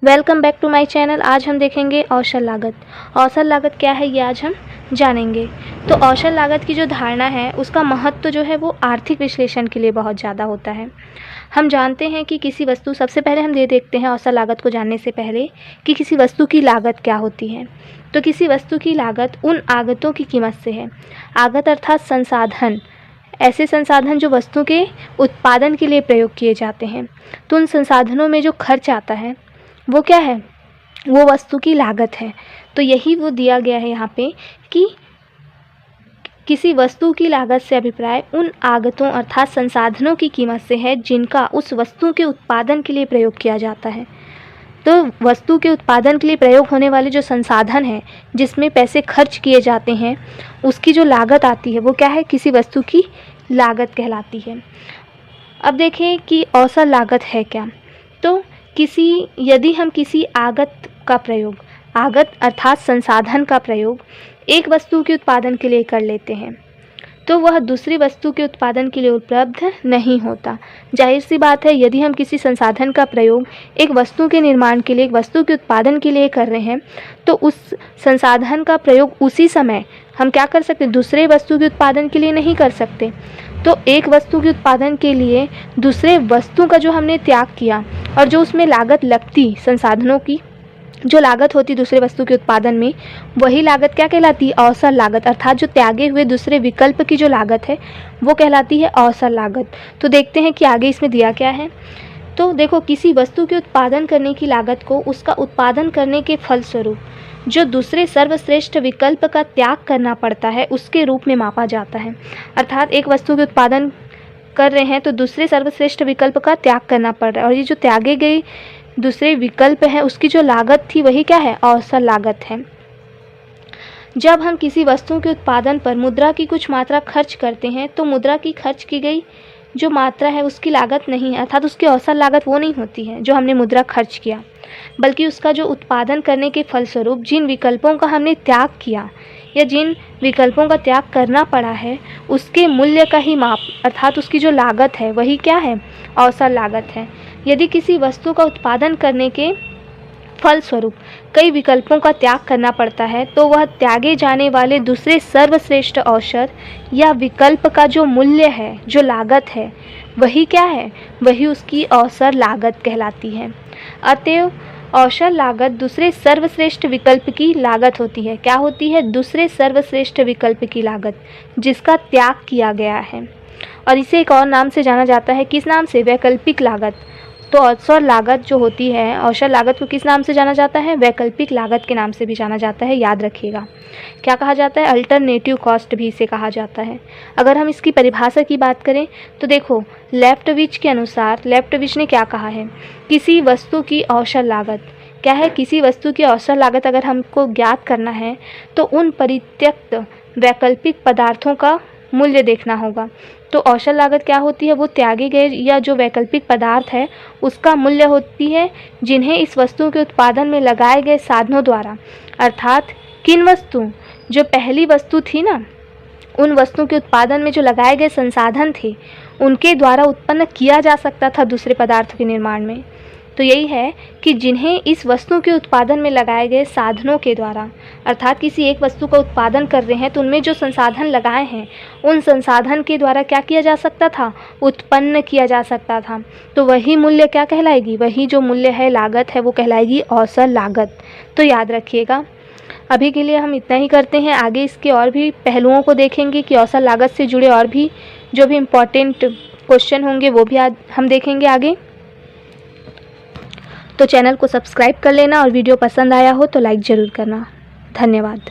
Welcome back to my channel. आज हम देखेंगे अवसर लागत। अवसर लागत क्या है ये आज हम जानेंगे। तो अवसर लागत की जो धारणा है उसका महत्व जो है वो आर्थिक विश्लेषण के लिए बहुत ज़्यादा होता है। हम जानते हैं कि किसी वस्तु, सबसे पहले हम ये देखते हैं अवसर लागत को जानने से पहले कि किसी वस्तु की लागत क्या होती है। तो किसी वस्तु की लागत उन आगतों की कीमत से है। आगत अर्थात संसाधन, ऐसे संसाधन जो वस्तु के उत्पादन के लिए प्रयोग किए जाते हैं। तो उन संसाधनों में जो खर्च आता है वो क्या है, वो वस्तु की लागत है। तो यही वो दिया गया है यहाँ पे कि किसी वस्तु की लागत से अभिप्राय उन आगतों अर्थात संसाधनों की कीमत से है जिनका उस वस्तु के उत्पादन के लिए प्रयोग किया जाता है। तो वस्तु के उत्पादन के लिए प्रयोग होने वाले जो संसाधन हैं, जिसमें पैसे खर्च किए जाते हैं, उसकी जो लागत आती है वो क्या है, किसी वस्तु की लागत कहलाती है। अब देखें कि अवसर लागत है क्या। तो यदि हम किसी आगत का प्रयोग, आगत अर्थात संसाधन का प्रयोग एक वस्तु के उत्पादन के लिए कर लेते हैं तो वह दूसरी वस्तु के उत्पादन के लिए उपलब्ध नहीं होता। जाहिर सी बात है, यदि हम किसी संसाधन का प्रयोग एक वस्तु के निर्माण के लिए, एक वस्तु के उत्पादन के लिए कर रहे हैं तो उस संसाधन का प्रयोग उसी समय हम क्या कर सकते, दूसरे वस्तु के उत्पादन के लिए नहीं कर सकते। तो एक वस्तु के उत्पादन के लिए दूसरे वस्तु का जो हमने त्याग किया और जो उसमें लागत लगती, संसाधनों की जो लागत होती दूसरे वस्तु के उत्पादन में, वही लागत क्या कहलाती है, अवसर लागत। अर्थात जो त्यागे हुए दूसरे विकल्प की जो लागत है वो कहलाती है अवसर लागत। तो देखते हैं कि आगे इसमें दिया क्या है। तो देखो, किसी वस्तु के उत्पादन करने की लागत को उसका उत्पादन करने के फलस्वरूप जो दूसरे सर्वश्रेष्ठ विकल्प का त्याग करना पड़ता है उसके रूप में मापा जाता है। अर्थात एक वस्तु के उत्पादन कर रहे हैं तो दूसरे सर्वश्रेष्ठ विकल्प का त्याग करना पड़ रहा है, और ये जो त्यागे गए दूसरे विकल्प है उसकी जो लागत थी वही क्या है, अवसर लागत है। जब हम किसी वस्तु के उत्पादन पर मुद्रा की कुछ मात्रा खर्च करते हैं तो मुद्रा की खर्च की गई जो मात्रा है उसकी लागत नहीं है, अर्थात उसकी अवसर लागत वो नहीं होती है जो हमने मुद्रा खर्च किया, बल्कि उसका जो उत्पादन करने के फलस्वरूप जिन विकल्पों का हमने त्याग किया या जिन विकल्पों का त्याग करना पड़ा है उसके मूल्य का ही माप, अर्थात उसकी जो लागत है वही क्या है, अवसर लागत है। यदि किसी वस्तु का उत्पादन करने के फलस्वरूप कई विकल्पों का त्याग करना पड़ता है तो वह त्यागे जाने वाले दूसरे सर्वश्रेष्ठ अवसर या विकल्प का जो मूल्य है, जो लागत है, वही क्या है, वही उसकी अवसर लागत कहलाती है। अतएव अवसर लागत दूसरे सर्वश्रेष्ठ विकल्प की लागत होती है। क्या होती है, दूसरे सर्वश्रेष्ठ विकल्प की लागत जिसका त्याग किया गया है, और इसे एक और नाम से जाना जाता है। किस नाम से, वैकल्पिक लागत। तो अवसर लागत जो होती है, अवसर लागत को किस नाम से जाना जाता है, वैकल्पिक लागत के नाम से भी जाना जाता है। याद रखिएगा, क्या कहा जाता है, अल्टरनेटिव कॉस्ट भी इसे कहा जाता है। अगर हम इसकी परिभाषा की बात करें तो देखो, लेफ्टविच के अनुसार, लेफ्टविच ने क्या कहा है, किसी वस्तु की अवसर लागत क्या है, किसी वस्तु की अवसर लागत अगर हमको ज्ञात करना है तो उन परित्यक्त वैकल्पिक पदार्थों का मूल्य देखना होगा। तो अवसर लागत क्या होती है, वो त्यागे गए या जो वैकल्पिक पदार्थ है उसका मूल्य होती है जिन्हें इस वस्तु के उत्पादन में लगाए गए साधनों द्वारा, अर्थात किन वस्तु, जो पहली वस्तु थी ना, उन वस्तुओं के उत्पादन में जो लगाए गए संसाधन थे उनके द्वारा उत्पन्न किया जा सकता था दूसरे पदार्थ के निर्माण में। तो यही है कि जिन्हें इस वस्तु के उत्पादन में लगाए गए साधनों के द्वारा, अर्थात किसी एक वस्तु का उत्पादन कर रहे हैं तो उनमें जो संसाधन लगाए हैं उन संसाधन के द्वारा क्या किया जा सकता था, उत्पन्न किया जा सकता था। तो वही मूल्य क्या कहलाएगी, वही जो मूल्य है, लागत है, वो कहलाएगी अवसर लागत। तो याद रखिएगा। अभी के लिए हम इतना ही करते हैं, आगे इसके और भी पहलुओं को देखेंगे कि अवसर लागत से जुड़े और भी जो भी इम्पोर्टेंट क्वेश्चन होंगे वो भी आज हम देखेंगे आगे। तो चैनल को सब्सक्राइब कर लेना और वीडियो पसंद आया हो तो लाइक ज़रूर करना। धन्यवाद।